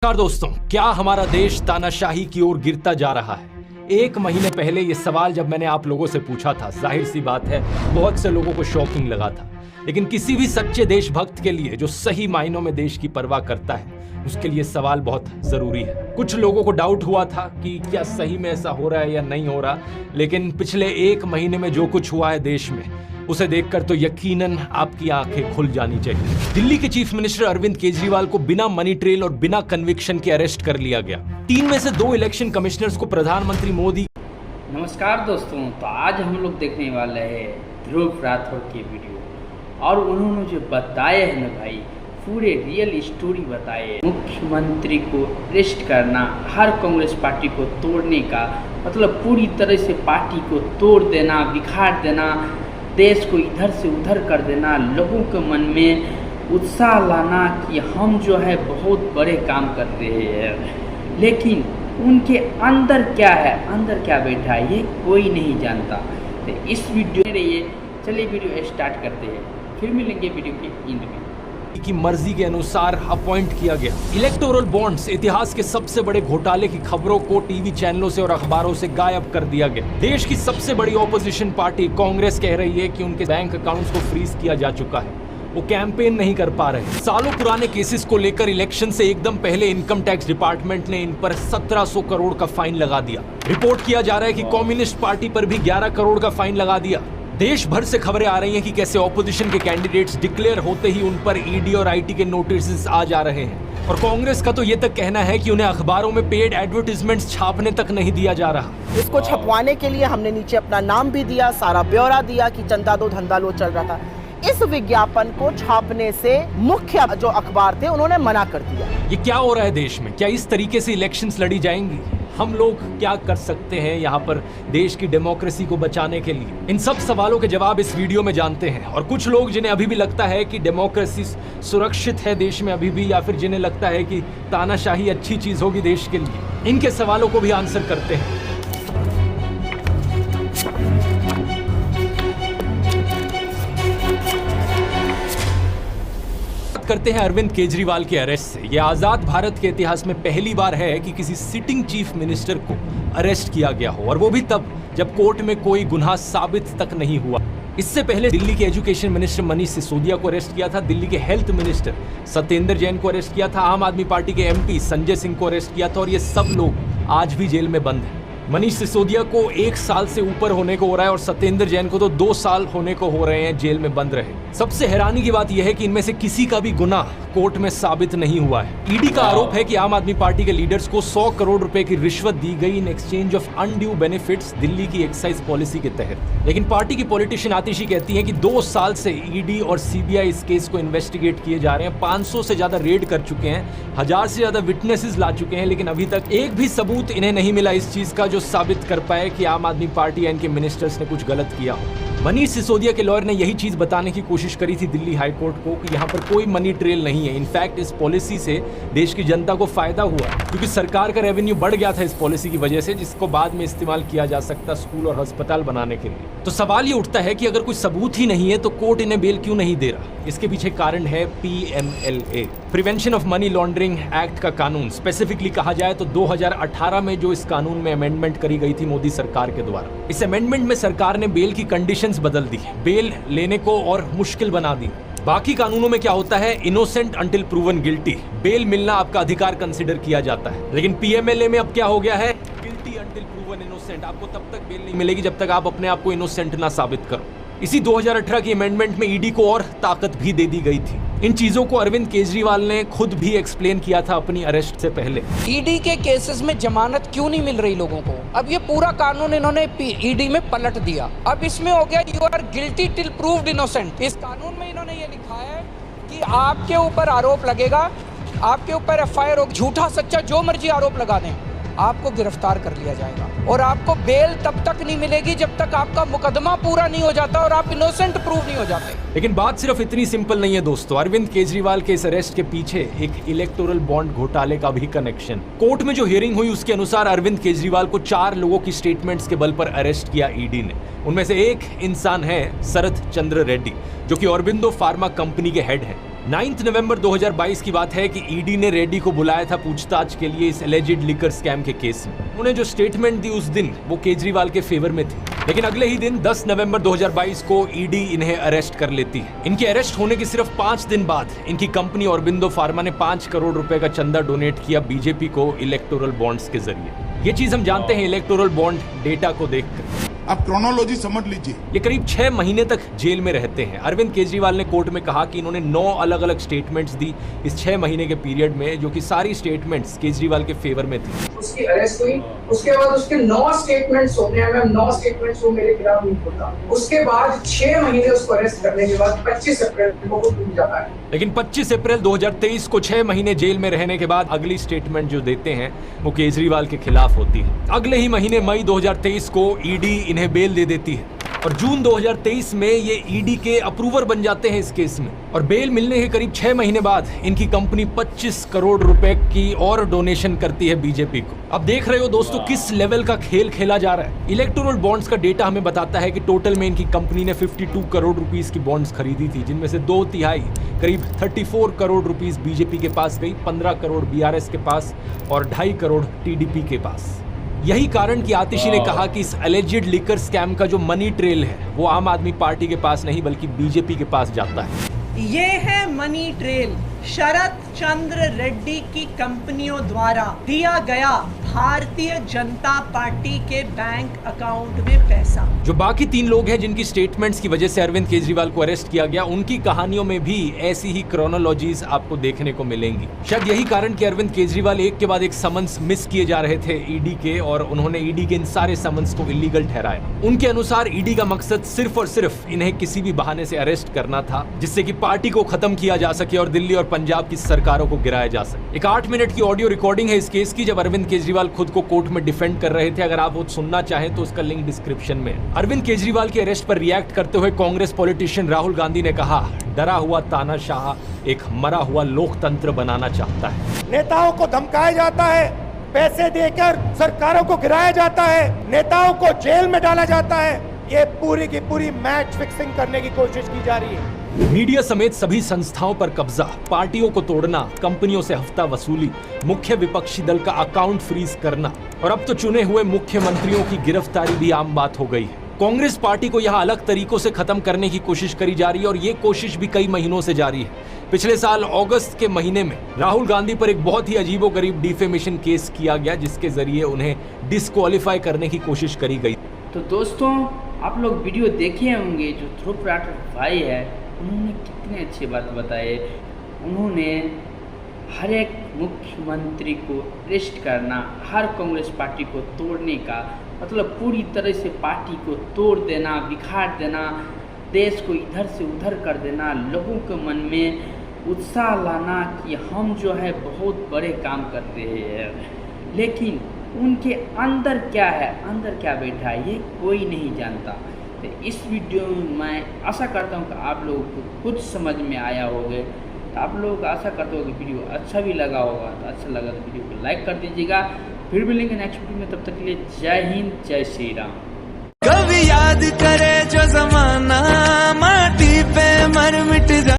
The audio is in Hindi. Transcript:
नमस्कार दोस्तों, क्या हमारा देश तानाशाही की ओर गिरता जा रहा है? एक महीने पहले ये सवाल जब मैंने आप लोगों से पूछा था, जाहिर सी बात है बहुत से लोगों को शॉकिंग लगा था। लेकिन किसी भी सच्चे देशभक्त के लिए जो सही मायनों में देश की परवाह करता है, उसके लिए सवाल बहुत जरूरी है। कुछ लोगों को डाउट हुआ था कि क्या सही में ऐसा हो रहा है या नहीं हो रहा, लेकिन पिछले एक महीने में जो कुछ हुआ है देश में, उसे देखकर तो यकीनन आपकी आंखें खुल जानी चाहिए। दिल्ली के चीफ मिनिस्टर अरविंद केजरीवाल को बिना मनी ट्रेल और बिना कन्विक्शन के अरेस्ट कर लिया गया। 3 में से 2 इलेक्शन कमिश्नर्स को प्रधानमंत्री मोदी। नमस्कार दोस्तों, तो आज हम लोग देखने वाले हैं ध्रुव राठौर की वीडियो, और उन्होंने जो बताया है ना भाई, पूरे रियल स्टोरी बताए। मुख्यमंत्री को अरेस्ट करना, हर कांग्रेस पार्टी को तोड़ने का मतलब पूरी तरह से पार्टी को तोड़ देना, बिखार देना, देश को इधर से उधर कर देना, लोगों के मन में उत्साह लाना कि हम जो है बहुत बड़े काम कर रहे हैं। लेकिन उनके अंदर क्या है, अंदर क्या बैठा है, ये कोई नहीं जानता। तो इस वीडियो में रहिए, चलिए वीडियो स्टार्ट करते हैं, फिर मिलेंगे वीडियो के एंड में। की मर्जी के अनुसार अपॉइंट किया गया। इलेक्टोरल बॉन्ड्स, इतिहास के सबसे बड़े घोटाले की खबरों को टीवी चैनलों से और अखबारों से गायब कर दिया गया। देश की सबसे बड़ी ऑपोजिशन पार्टी कांग्रेस कह रही है कि उनके बैंक अकाउंट्स को फ्रीज किया जा चुका है, वो कैंपेन नहीं कर पा रहे। सालों पुराने केसेस को लेकर इलेक्शन से एकदम पहले इनकम टैक्स डिपार्टमेंट ने इन पर 1700 करोड़ का फाइन लगा दिया। रिपोर्ट किया जा रहा है कि कम्युनिस्ट पार्टी पर भी 11 करोड़ का फाइन लगा दिया। देश भर से खबरें आ रही हैं कि कैसे ऑपोजिशन के कैंडिडेट्स डिक्लेयर होते ही उन पर ईडी और आईटी के नोटिस आ जा रहे हैं। और कांग्रेस का तो ये तक कहना है कि उन्हें अखबारों में पेड एडवर्टाइजमेंट्स छापने तक नहीं दिया जा रहा। इसको छपवाने के लिए हमने नीचे अपना नाम भी दिया, सारा ब्यौरा दिया कि चंदा दो धंधा लो चल रहा था। इस विज्ञापन को छापने से मुख्य जो अखबार थे उन्होंने मना कर दिया। ये क्या हो रहा है देश में? क्या इस तरीके से इलेक्शंस लड़ी जाएंगी? हम लोग क्या कर सकते हैं यहाँ पर देश की डेमोक्रेसी को बचाने के लिए? इन सब सवालों के जवाब इस वीडियो में जानते हैं। और कुछ लोग जिन्हें अभी भी लगता है कि डेमोक्रेसी सुरक्षित है देश में अभी भी, या फिर जिन्हें लगता है कि तानाशाही अच्छी चीज होगी देश के लिए, इनके सवालों को भी आंसर करते हैं। करते हैं अरविंद केजरीवाल के अरेस्ट से। यह आजाद भारत के इतिहास में पहली बार है कि किसी सिटिंग चीफ मिनिस्टर को अरेस्ट किया गया हो, और वो भी तब जब कोर्ट में कोई गुनाह साबित तक नहीं हुआ। इससे पहले दिल्ली के एजुकेशन मिनिस्टर मनीष सिसोदिया को अरेस्ट किया था, दिल्ली के हेल्थ मिनिस्टर सत्येंद्र जैन को अरेस्ट किया था, आम आदमी पार्टी के एमपी संजय सिंह को अरेस्ट किया था, और ये सब लोग आज भी जेल में बंद हैं। मनीष सिसोदिया को 1 साल से ऊपर होने को हो रहा है, और सत्येंद्र जैन को तो 2 साल होने को हो रहे हैं जेल में बंद रहे। सबसे हैरानी की बात यह है कि इनमें से किसी का भी गुनाह कोर्ट में साबित नहीं हुआ है। ईडी का आरोप है कि आम आदमी पार्टी के लीडर्स को 100 करोड़ रुपए की रिश्वत दी गई in exchange of undue benefits Delhi की एक्साइज पॉलिसी के तहत। लेकिन पार्टी की पॉलिटिशियन आतिशी कहती है कि 2 साल से ईडी और सीबीआई इस केस को इन्वेस्टिगेट किए जा रहे हैं, 500 से ज्यादा रेड कर चुके हैं, 1000 से ज्यादा विटनेसेस ला चुके हैं, लेकिन अभी तक एक भी सबूत इन्हें नहीं मिला इस चीज का जो साबित कर पाए कि आम आदमी पार्टी या इनके मिनिस्टर्स ने कुछ गलत किया हो। मनीष सिसोदिया के लॉयर ने यही चीज बताने की कोशिश करी थी दिल्ली हाई कोर्ट को कि यहाँ पर कोई मनी ट्रेल नहीं है। इनफैक्ट इस पॉलिसी से देश की जनता को फायदा हुआ, क्योंकि सरकार का रेवेन्यू बढ़ गया था इस पॉलिसी की वजह से, जिसको बाद में इस्तेमाल किया जा सकता स्कूल और अस्पताल बनाने के लिए। तो सवाल ये उठता है कि अगर कोई सबूत ही नहीं है तो कोर्ट इन्हें बेल क्यों नहीं दे रहा? इसके पीछे कारण है PMLA, prevention of money laundering act का कानून। स्पेसिफिकली कहा जाए तो 2018 में जो इस कानून में अमेंडमेंट करी गई थी मोदी सरकार के द्वारा, इस अमेंडमेंट में सरकार ने बेल की कंडीशंस बदल दी, बेल लेने को और मुश्किल बना दी। बाकी कानूनों में क्या होता है, innocent until proven guilty, bail मिलना आपका अधिकार कंसिडर किया जाता है। लेकिन PMLA में अब क्या हो गया है, गिल्टी अंटिल प्रूवन इनोसेंट, आपको तब तक बेल नहीं मिलेगी जब तक आप अपने आप को इनोसेंट ना साबित करो। इसी 2018 की अमेंडमेंट में ईडी को और ताकत भी दे दी गई थी। इन चीजों को अरविंद केजरीवाल ने खुद भी एक्सप्लेन किया था अपनी अरेस्ट से पहले। ईडी के केसेस में जमानत क्यों नहीं मिल रही लोगों को? अब ये पूरा कानून इन्होंने ईडी में पलट दिया। अब इसमें हो गया you are guilty till proved innocent. इस कानून में इन्होंने ये लिखा है कि आपके ऊपर आरोप लगेगा, आपके ऊपर FIR हो, झूठा सच्चा जो मर्जी आरोप लगा दें, आपको गिरफ्तार कर लिया जाएगा, और आपको बेल तब तक नहीं मिलेगी जब तक आपका मुकदमा पूरा नहीं हो जाता और आप इनोसेंट प्रूव नहीं हो जाते। लेकिन बात सिर्फ इतनी सिंपल नहीं है दोस्तों। अरविंद केजरीवाल के इस अरेस्ट के पीछे एक इलेक्टोरल बॉन्ड घोटाले का भी कनेक्शन। कोर्ट में जो हियरिंग हुई उसके अनुसार अरविंद केजरीवाल को 4 लोगों की स्टेटमेंट्स के बल पर अरेस्ट किया ईडी ने। उनमें से एक इंसान है शरद चंद्र रेड्डी, जो कि ऑरबिंदो फार्मा कंपनी के हेड हैं। 9 नवंबर 2022 की बात है कि ईडी ने रेड्डी को बुलाया था पूछताछ के लिए इस एलिजिड लिकर स्कैम के केस में। उन्होंने जो स्टेटमेंट दी उस दिन वो केजरीवाल के फेवर में थी, लेकिन अगले ही दिन 10 नवंबर 2022 को ईडी इन्हें अरेस्ट कर लेती है। इनके अरेस्ट होने के सिर्फ 5 दिन बाद इनकी कंपनी ऑरबिंदो फार्मा ने 5 करोड़ रुपए का चंदा डोनेट किया बीजेपी को इलेक्टोरल बॉन्ड्स के जरिए। ये चीज हम जानते हैं इलेक्टोरल बॉन्ड डेटा को देखकर। आप क्रोनोलॉजी समझ लीजिए। ये करीब 6 महीने तक जेल में रहते हैं। अरविंद केजरीवाल ने कोर्ट में कहा कि इन्होंने 9 अलग अलग स्टेटमेंट्स दी इस 6 महीने के पीरियड में, जो कि सारी स्टेटमेंट्स केजरीवाल के फेवर में थी। उसकी अरेस्ट हुई, उसके बाद उसके 9 स्टेटमेंट्स होते हैं, 9 स्टेटमेंट्स वो मेरे खिलाफ नहीं होता। उसके बाद 6 महीने उसको अरेस्ट करने के बाद 25 अप्रैल को खुल जाता है। लेकिन 25 अप्रैल 2023 को 6 महीने जेल में रहने के बाद अगली स्टेटमेंट जो देते हैं वो केजरीवाल के खिलाफ होती है। अगले ही महीने मई 2023 को ईडी इन्हें बेल दे देती है और जून 2023 में ये ईडी के अप्रूवर बन जाते हैं इस केस में। और बेल मिलने के करीब 6 महीने बाद इनकी कंपनी 25 करोड़ रुपए की और डोनेशन करती है बीजेपी को। अब देख रहे हो दोस्तों किस लेवल का खेल खेला जा रहा है। इलेक्टोरल बॉन्ड्स का डेटा हमें बताता है कि टोटल में इनकी कंपनी ने 52 करोड़ रुपीस की बॉन्ड्स खरीदी थी, जिनमें से 2/3 करीब 34 करोड़ रुपीस बीजेपी के पास गई, 15 करोड़ बीआरएस के पास और 2.5 करोड़ टीडीपी के पास। यही कारण कि आतिशी ने कहा कि इस एलिजिड लिकर स्कैम का जो मनी ट्रेल है वो आम आदमी पार्टी के पास नहीं बल्कि बीजेपी के पास जाता है। ये है मनी ट्रेल, शरद चंद्र रेड्डी की कंपनियों द्वारा दिया गया भारतीय जनता पार्टी के बैंक अकाउंट में पैसा। जो बाकी 3 लोग हैं जिनकी स्टेटमेंट्स की वजह से अरविंद केजरीवाल को अरेस्ट किया गया, उनकी कहानियों में भी ऐसी ही क्रोनोलॉजीज आपको देखने को मिलेंगी। शायद यही कारण कि अरविंद केजरीवाल एक के बाद एक समन्स मिस किए जा रहे थे ईडी के, और उन्होंने ईडी के इन सारे समन्स को इलीगल ठहराया। उनके अनुसार ईडी का मकसद सिर्फ और सिर्फ इन्हें किसी भी बहाने से अरेस्ट करना था, जिससे कि पार्टी को खत्म किया जा सके और दिल्ली और पंजाब की सरकारों को गिराया जा सके। एक 8 मिनट की ऑडियो रिकॉर्डिंग है इस केस की, जब अरविंद केजरीवाल खुद को कोर्ट में डिफेंड कर रहे थे। अगर आप वो सुनना चाहें तो उसका लिंक डिस्क्रिप्शन में है। अरविंद केजरीवाल के अरेस्ट पर रिएक्ट करते हुए कांग्रेस पॉलिटिशियन राहुल गांधी ने कहा, डरा हुआ तानाशाह एक मरा हुआ लोकतंत्र बनाना चाहता है। नेताओं को धमकाया जाता है, पैसे देकर सरकारों को गिराया जाता है, नेताओं को जेल में डाला जाता है। ये पूरी की पूरी मैच फिक्सिंग करने की कोशिश की जा रही है। मीडिया समेत सभी संस्थाओं पर कब्जा, पार्टियों को तोड़ना, कंपनियों से हफ्ता वसूली, मुख्य विपक्षी दल का अकाउंट फ्रीज करना और अब तो चुने हुए मुख्यमंत्रियों की गिरफ्तारी भी आम बात हो गई है। कांग्रेस पार्टी को यहाँ अलग तरीकों से खत्म करने की कोशिश करी जा रही है और ये कोशिश भी कई महीनों से जारी है। पिछले साल अगस्त के महीने में राहुल गांधी पर एक बहुत ही अजीबोगरीब डिफेमेशन केस किया गया, जिसके जरिए उन्हें डिस्क्वालीफाई करने की कोशिश करी गई। तो दोस्तों आप लोग वीडियो देखे होंगे, जो ध्रुव राठौर भाई है उन्होंने कितने अच्छी बात बताए। उन्होंने हर एक मुख्यमंत्री को अरेस्ट करना, हर कांग्रेस पार्टी को तोड़ने का मतलब पूरी तरह से पार्टी को तोड़ देना, बिखार देना, देश को इधर से उधर कर देना, लोगों के मन में उत्साह लाना कि हम जो है बहुत बड़े काम कर रहे हैं। लेकिन उनके अंदर क्या है, अंदर क्या बैठा है, ये कोई नहीं जानता। तो इस वीडियो में मैं आशा करता हूँ कि आप लोगों को कुछ समझ में आया होगा। तो आप लोग आशा करते हो कि वीडियो अच्छा भी लगा होगा, तो अच्छा लगा तो वीडियो को लाइक कर दीजिएगा। फिर मिलेंगे नेक्स्ट वीडियो में, तब तक के लिए जय हिंद, जय श्री राम। कभी याद करे जो जमाना माटी पे मर मिट जा।